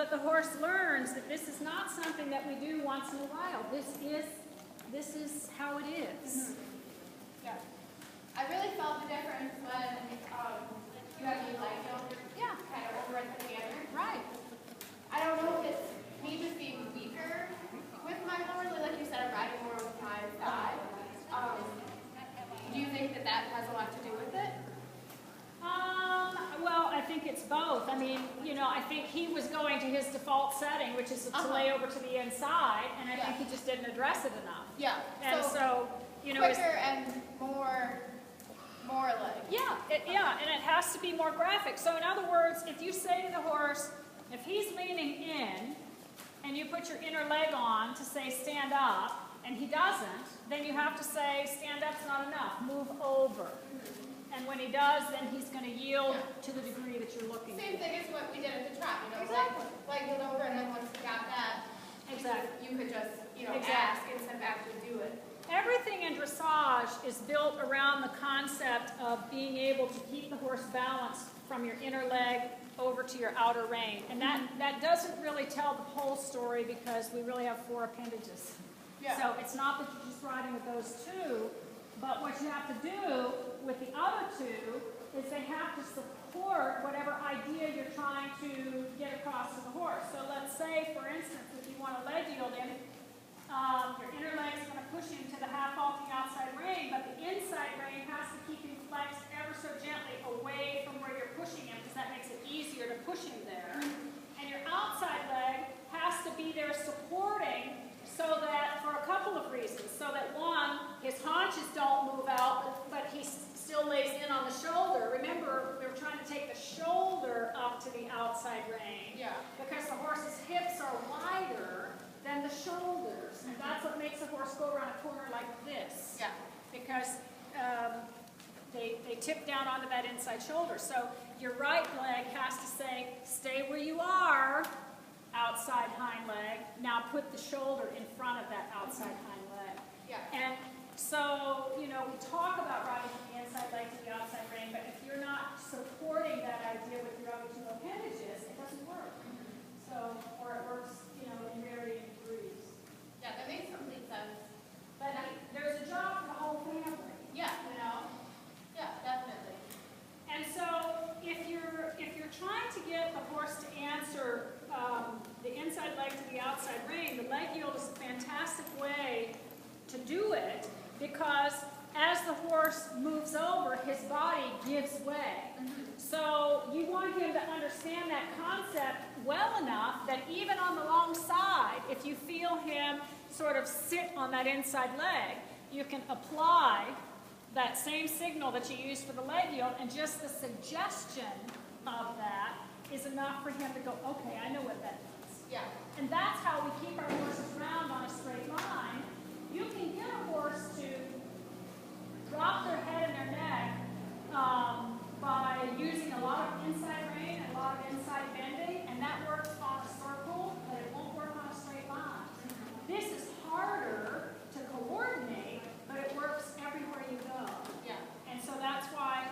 that the horse learns that this is not something that we do once in a while. This is how it is. Yeah. I really felt the difference when you have me like kind of over at the canter. Right. I don't know if it's me just being weaker with my horse, like you said, I'm riding more with my thigh. Do you think that that has a lot to do with it? Well, I think it's both. I mean, I think he was going to his default setting, which is to lay over to the inside, and I think he just didn't address it enough. Yeah. And so quicker and more like. Yeah, and it has to be more graphic. So in other words, if you say to the horse, if he's leaning in, and you put your inner leg on to say stand up, and he doesn't, then you have to say stand up's not enough, move over. And when he does, then he's going to yield to the degree that you're looking Same for. thing as what we did at the trap, Exactly. like yield over, and then once we got that, you could just, ask instead of actually do it. Everything in dressage is built around the concept of being able to keep the horse balanced from your inner leg over to your outer rein. And that doesn't really tell the whole story because we really have 4 appendages. Yeah. So it's not that you're just riding with those 2, but what you have to do with the other 2 is they have to support whatever idea you're trying to get across to the horse. So let's say, for instance, if you want a leg yield in, your inner leg is going to push into the half vaulting outside rein, but the inside rein has to keep him flexed ever so gently away from where you're pushing him because that makes it easier to push him there. And your outside leg has to be there supporting so that, for a couple of reasons, so that one, his haunches don't move out, but he still lays in on the shoulder. Remember, we were trying to take the shoulder up to the outside rein. Yeah. Because the horse's hips are wider than the shoulders. And that's what makes a horse go around a corner like this. Yeah. Because they tip down onto that inside shoulder. So your right leg has to say, stay where you are, outside hind leg. Now put the shoulder in front of that outside hind leg. Yeah. And so, we talk about riding from the inside leg to the outside rein, but if you're not supporting that idea with your other 2 appendages, it doesn't work. So, or it works, in varying degrees. Yeah, that makes complete sense. But there's a job for the whole family. Yeah. Yeah, definitely. And so, if you're trying to get the horse to answer the inside leg to the outside rein, the leg yield is a fantastic way to do it because as the horse moves over, his body gives way. So you want him to understand that concept well enough that even on the long side, if you feel him sort of sit on that inside leg, you can apply that same signal that you used for the leg yield, and just the suggestion of that is enough for him to go, okay, I know what that means. Yeah. And that's how we keep our horses round on a straight line. You can get a horse to drop their head and their neck by using a lot of inside rein and a lot of inside bending, and that works on a circle, but it won't work on a straight line. This is harder to coordinate, but it works everywhere you go. Yeah. And so that's why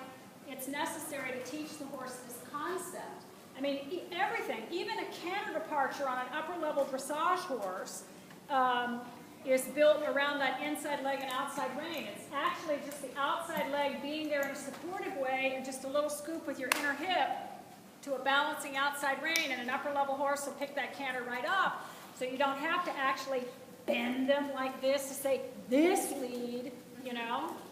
it's necessary to teach the horse this concept. I mean, everything, even a canter departure on an upper level dressage horse is built around that inside leg and outside rein. It's actually just the outside leg being there in a supportive way and just a little scoop with your inner hip to a balancing outside rein, and an upper level horse will pick that canter right up. So you don't have to actually bend them like this to say, this lead,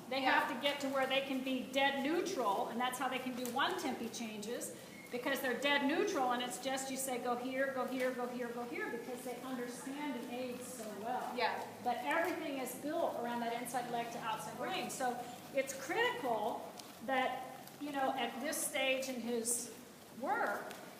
They have to get to where they can be dead neutral, and that's how they can do one tempi changes, because they're dead neutral, and it's just you say go here, go here, go here, go here, because they understand the aids so well. Yeah. But everything is built around that inside leg to outside rein. So it's critical that, at this stage in his work,